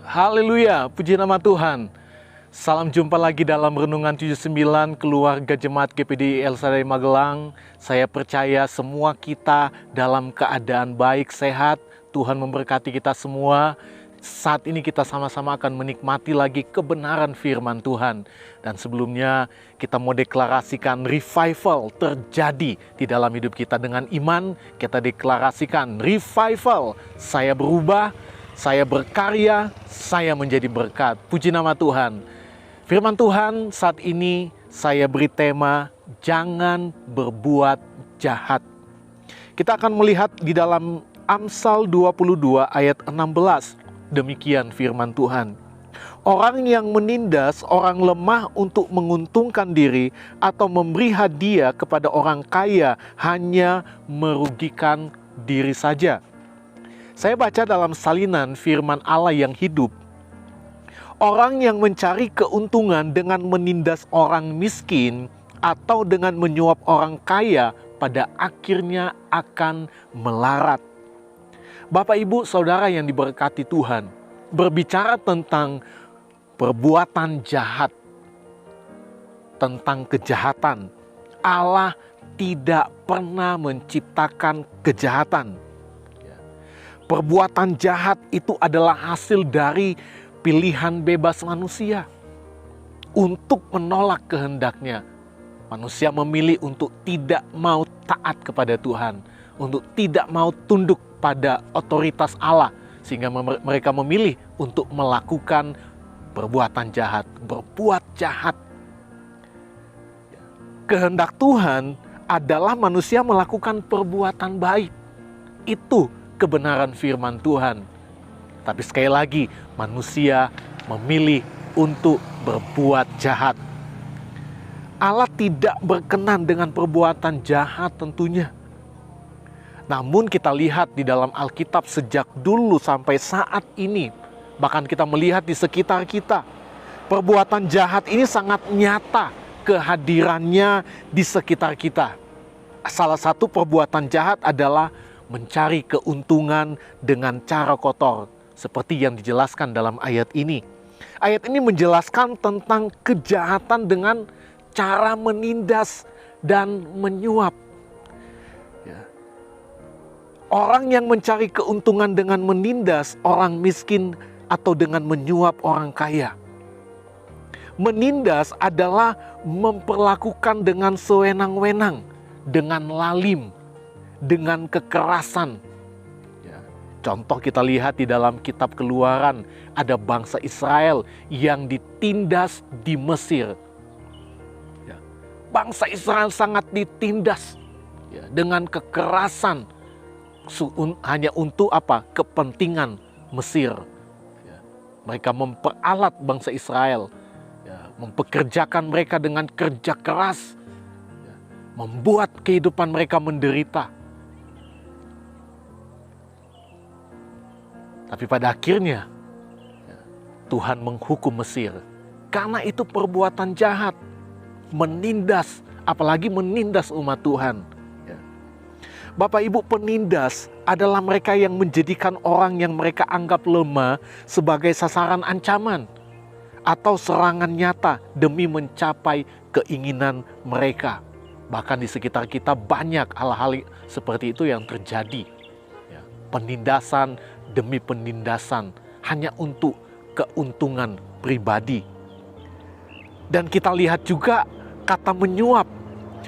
Haleluya, puji nama Tuhan. Salam jumpa lagi dalam Renungan 79 Keluarga Jemaat GPD El Shaddai Magelang. Saya percaya semua kita dalam keadaan baik, sehat. Tuhan memberkati kita semua. Saat ini kita sama-sama akan menikmati lagi kebenaran firman Tuhan. Dan sebelumnya kita mau deklarasikan revival terjadi di dalam hidup kita. Dengan iman kita deklarasikan revival. Saya berubah, saya berkarya, saya menjadi berkat. Puji nama Tuhan. Firman Tuhan saat ini saya beri tema jangan berbuat jahat. Kita akan melihat di dalam Amsal 22 ayat 16. Demikian firman Tuhan. Orang yang menindas orang lemah untuk menguntungkan diri atau memberi hadiah kepada orang kaya hanya merugikan diri saja. Saya baca dalam salinan firman Allah yang hidup. Orang yang mencari keuntungan dengan menindas orang miskin atau dengan menyuap orang kaya pada akhirnya akan melarat. Bapak, Ibu, Saudara yang diberkati Tuhan, berbicara tentang perbuatan jahat, tentang kejahatan. Allah tidak pernah menciptakan kejahatan. Perbuatan jahat itu adalah hasil dari pilihan bebas manusia untuk menolak kehendaknya. Manusia memilih untuk tidak mau taat kepada Tuhan, untuk tidak mau tunduk pada otoritas Allah, sehingga mereka memilih untuk melakukan perbuatan jahat, berbuat jahat. Kehendak Tuhan adalah manusia melakukan perbuatan baik. Itu kebenaran firman Tuhan. Tapi sekali lagi, manusia memilih untuk berbuat jahat. Allah tidak berkenan dengan perbuatan jahat tentunya. Namun kita lihat di dalam Alkitab sejak dulu sampai saat ini, bahkan kita melihat di sekitar kita, perbuatan jahat ini sangat nyata kehadirannya di sekitar kita. Salah satu perbuatan jahat adalah mencari keuntungan dengan cara kotor, seperti yang dijelaskan dalam ayat ini. Ayat ini menjelaskan tentang kejahatan dengan cara menindas dan menyuap. Orang yang mencari keuntungan dengan menindas orang miskin atau dengan menyuap orang kaya. Menindas adalah memperlakukan dengan sewenang-wenang, dengan lalim, dengan kekerasan. Contoh kita lihat di dalam kitab Keluaran, ada bangsa Israel yang ditindas di Mesir. Bangsa Israel sangat ditindas dengan kekerasan, hanya untuk apa? Kepentingan Mesir. Mereka memperalat bangsa Israel, mempekerjakan mereka dengan kerja keras, membuat kehidupan mereka menderita. Tapi pada akhirnya Tuhan menghukum Mesir karena itu perbuatan jahat, menindas, apalagi menindas umat Tuhan. Bapak, Ibu, penindas adalah mereka yang menjadikan orang yang mereka anggap lemah sebagai sasaran ancaman atau serangan nyata demi mencapai keinginan mereka. Bahkan di sekitar kita banyak hal-hal seperti itu yang terjadi. Penindasan demi penindasan hanya untuk keuntungan pribadi. Dan kita lihat juga kata menyuap.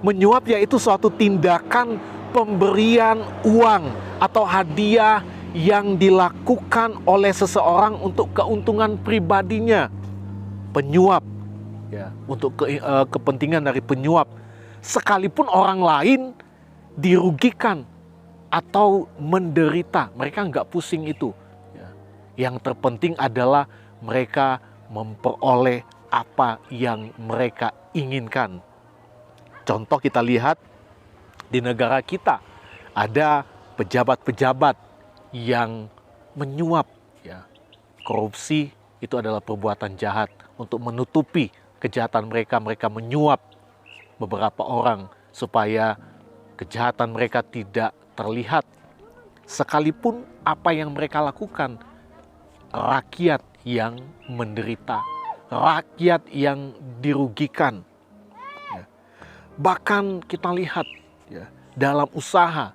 Menyuap yaitu suatu tindakan pemberian uang atau hadiah yang dilakukan oleh seseorang untuk keuntungan pribadinya. Penyuap, untuk kepentingan dari penyuap. Sekalipun orang lain dirugikan atau menderita, mereka nggak pusing itu. Yang terpenting adalah mereka memperoleh apa yang mereka inginkan. Contoh kita lihat di negara kita, ada pejabat-pejabat yang menyuap. Korupsi itu adalah perbuatan jahat. Untuk menutupi kejahatan mereka, mereka menyuap beberapa orang supaya kejahatan mereka tidak terlihat. Sekalipun apa yang mereka lakukan, rakyat yang menderita, rakyat yang dirugikan. Ya. Bahkan kita lihat ya, dalam usaha,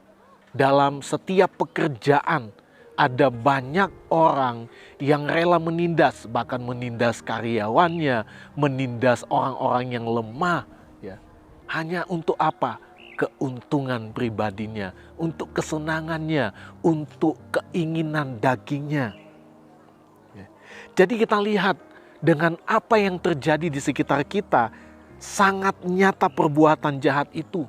dalam setiap pekerjaan, ada banyak orang yang rela menindas, bahkan menindas karyawannya, menindas orang-orang yang lemah. Ya. Hanya untuk apa? Keuntungan pribadinya, untuk kesenangannya, untuk keinginan dagingnya. Ya. Jadi kita lihat dengan apa yang terjadi di sekitar kita, sangat nyata perbuatan jahat itu.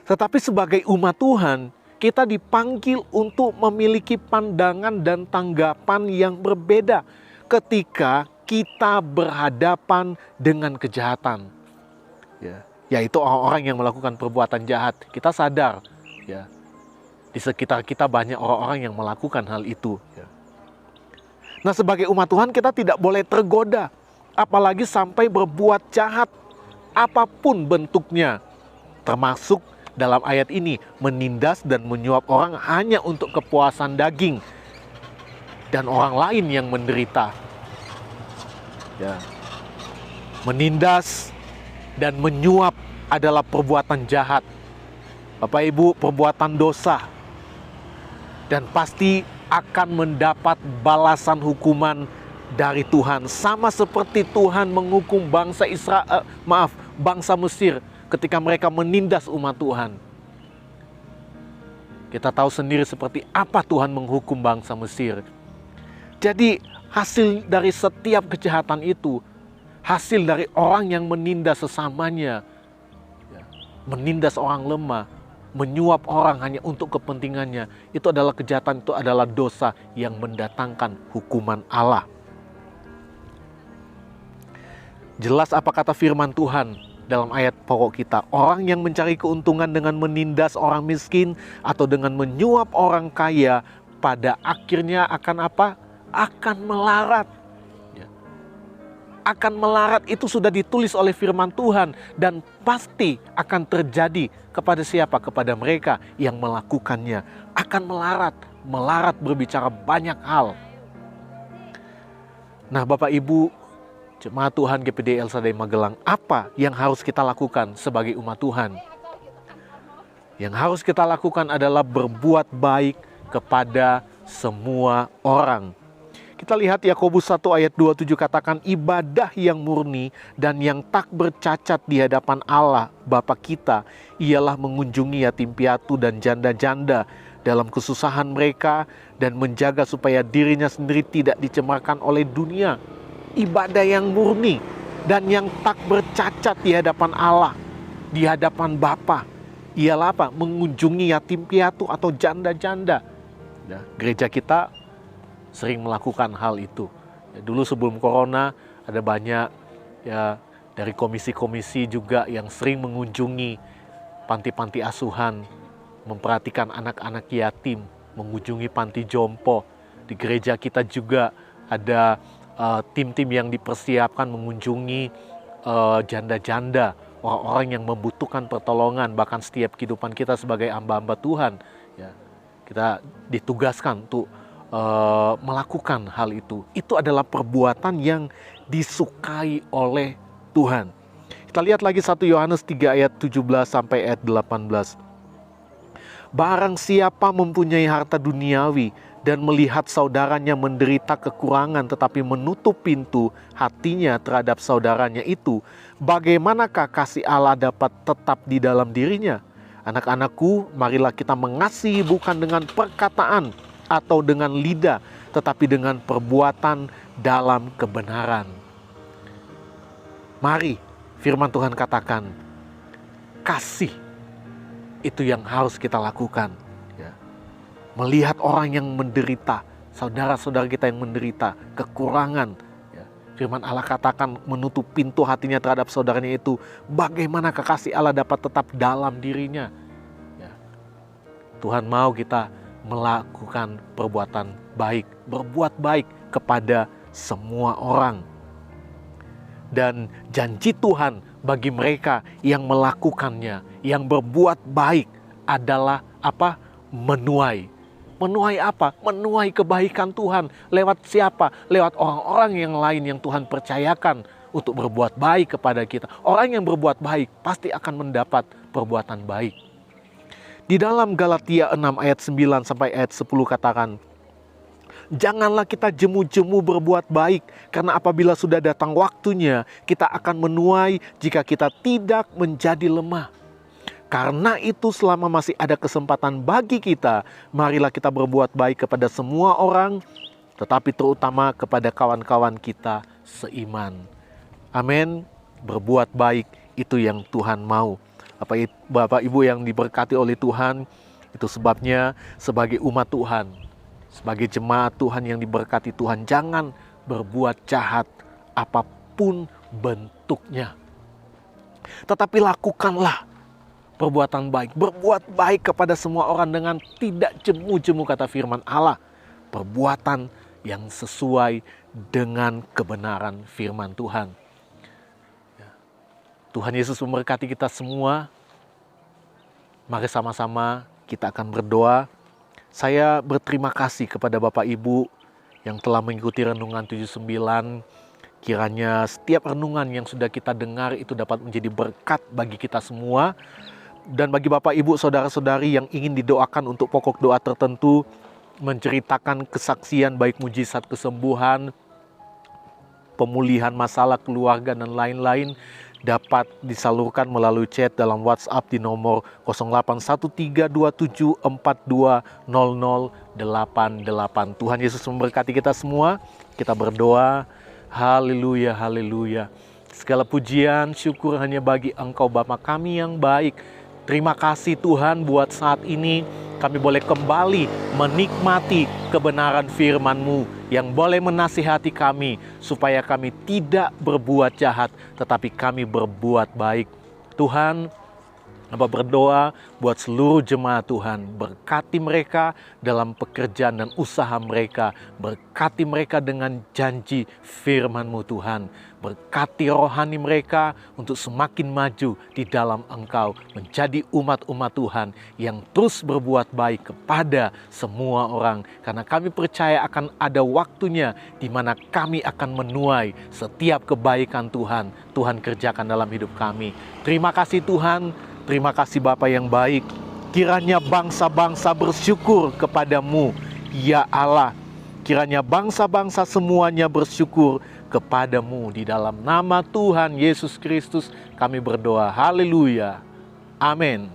Tetapi sebagai umat Tuhan, kita dipanggil untuk memiliki pandangan dan tanggapan yang berbeda ketika kita berhadapan dengan kejahatan. Ya, yaitu orang-orang yang melakukan perbuatan jahat. Kita sadar, ya, di sekitar kita banyak orang-orang yang melakukan hal itu. Ya. Nah, sebagai umat Tuhan kita tidak boleh tergoda, apalagi sampai berbuat jahat, apapun bentuknya, termasuk dalam ayat ini, menindas dan menyuap orang hanya untuk kepuasan daging dan orang lain yang menderita. Ya. Menindas dan menyuap adalah perbuatan jahat. Bapak Ibu, perbuatan dosa. Dan pasti akan mendapat balasan hukuman dari Tuhan. Sama seperti Tuhan menghukum bangsa Mesir ketika mereka menindas umat Tuhan. Kita tahu sendiri seperti apa Tuhan menghukum bangsa Mesir. Jadi hasil dari setiap kejahatan itu, hasil dari orang yang menindas sesamanya, menindas orang lemah, menyuap orang hanya untuk kepentingannya, itu adalah kejahatan, itu adalah dosa yang mendatangkan hukuman Allah. Jelas apa kata firman Tuhan dalam ayat pokok kita, orang yang mencari keuntungan dengan menindas orang miskin atau dengan menyuap orang kaya, pada akhirnya akan apa? Akan melarat. Ya. Akan melarat itu sudah ditulis oleh firman Tuhan dan pasti akan terjadi kepada siapa? Kepada mereka yang melakukannya. Akan melarat. Melarat berbicara banyak hal. Nah, Bapak Ibu, Jemaat Tuhan GPD El Shaddai Magelang, apa yang harus kita lakukan sebagai umat Tuhan? Yang harus kita lakukan adalah berbuat baik kepada semua orang. Kita lihat Yakobus 1 ayat 27 katakan, ibadah yang murni dan yang tak bercacat di hadapan Allah Bapa kita ialah mengunjungi yatim piatu dan janda-janda dalam kesusahan mereka dan menjaga supaya dirinya sendiri tidak dicemarkan oleh dunia. Ibadah yang murni dan yang tak bercacat di hadapan Allah, di hadapan Bapa, ialah apa? Mengunjungi yatim piatu atau janda-janda. Ya, gereja kita sering melakukan hal itu. Ya, dulu sebelum corona ada banyak ya dari komisi-komisi juga yang sering mengunjungi panti-panti asuhan, memperhatikan anak-anak yatim, mengunjungi panti jompo. Di gereja kita juga ada tim-tim yang dipersiapkan mengunjungi janda-janda, orang-orang yang membutuhkan pertolongan, bahkan setiap kehidupan kita sebagai hamba-hamba Tuhan, ya, kita ditugaskan untuk melakukan hal itu. Itu adalah perbuatan yang disukai oleh Tuhan. Kita lihat lagi 1 Yohanes 3 ayat 17 sampai ayat 18. Barang siapa mempunyai harta duniawi dan melihat saudaranya menderita kekurangan tetapi menutup pintu hatinya terhadap saudaranya itu, bagaimanakah kasih Allah dapat tetap di dalam dirinya? Anak-anakku, marilah kita mengasihi bukan dengan perkataan atau dengan lidah, tetapi dengan perbuatan dalam kebenaran. Mari, firman Tuhan katakan, kasih itu yang harus kita lakukan. Melihat orang yang menderita, saudara-saudara kita yang menderita, kekurangan. Ya. Firman Allah katakan menutup pintu hatinya terhadap saudaranya itu. Bagaimana kasih Allah dapat tetap dalam dirinya? Ya. Tuhan mau kita melakukan perbuatan baik, berbuat baik kepada semua orang. Dan janji Tuhan bagi mereka yang melakukannya, yang berbuat baik adalah apa? Menuai. Menuai apa? Menuai kebaikan Tuhan. Lewat siapa? Lewat orang-orang yang lain yang Tuhan percayakan untuk berbuat baik kepada kita. Orang yang berbuat baik pasti akan mendapat perbuatan baik. Di dalam Galatia 6 ayat 9 sampai ayat 10 katakan, janganlah kita jemu-jemu berbuat baik, karena apabila sudah datang waktunya, kita akan menuai jika kita tidak menjadi lemah. Karena itu selama masih ada kesempatan bagi kita, marilah kita berbuat baik kepada semua orang, tetapi terutama kepada kawan-kawan kita seiman. Amin. Berbuat baik itu yang Tuhan mau. Bapak Ibu yang diberkati oleh Tuhan, itu sebabnya sebagai umat Tuhan, sebagai jemaat Tuhan yang diberkati Tuhan, jangan berbuat jahat apapun bentuknya. Tetapi lakukanlah perbuatan baik. Berbuat baik kepada semua orang dengan tidak jemu-jemu, kata firman Allah. Perbuatan yang sesuai dengan kebenaran firman Tuhan. Tuhan Yesus memberkati kita semua. Mari sama-sama kita akan berdoa. Saya berterima kasih kepada Bapak Ibu yang telah mengikuti Renungan 79. Kiranya setiap renungan yang sudah kita dengar itu dapat menjadi berkat bagi kita semua. Dan bagi Bapak Ibu saudara-saudari yang ingin didoakan untuk pokok doa tertentu, menceritakan kesaksian baik mujizat kesembuhan, pemulihan masalah keluarga dan lain-lain, dapat disalurkan melalui chat dalam WhatsApp di nomor 081327420088. Tuhan Yesus memberkati kita semua. Kita berdoa. Haleluya, haleluya. Segala pujian, syukur hanya bagi Engkau Bapa kami yang baik. Terima kasih Tuhan buat saat ini kami boleh kembali menikmati kebenaran firman-Mu yang boleh menasihati kami supaya kami tidak berbuat jahat tetapi kami berbuat baik. Tuhan, Hamba berdoa buat seluruh jemaat Tuhan, berkati mereka dalam pekerjaan dan usaha mereka, berkati mereka dengan janji firman-Mu Tuhan, berkati rohani mereka untuk semakin maju di dalam Engkau, menjadi umat-umat Tuhan yang terus berbuat baik kepada semua orang, karena kami percaya akan ada waktunya di mana kami akan menuai setiap kebaikan Tuhan. Tuhan kerjakan dalam hidup kami. Terima kasih Tuhan. Terima kasih Bapa yang baik. Kiranya bangsa-bangsa bersyukur kepadamu, ya Allah. Kiranya bangsa-bangsa semuanya bersyukur kepadamu. Di dalam nama Tuhan Yesus Kristus kami berdoa. Haleluya. Amin.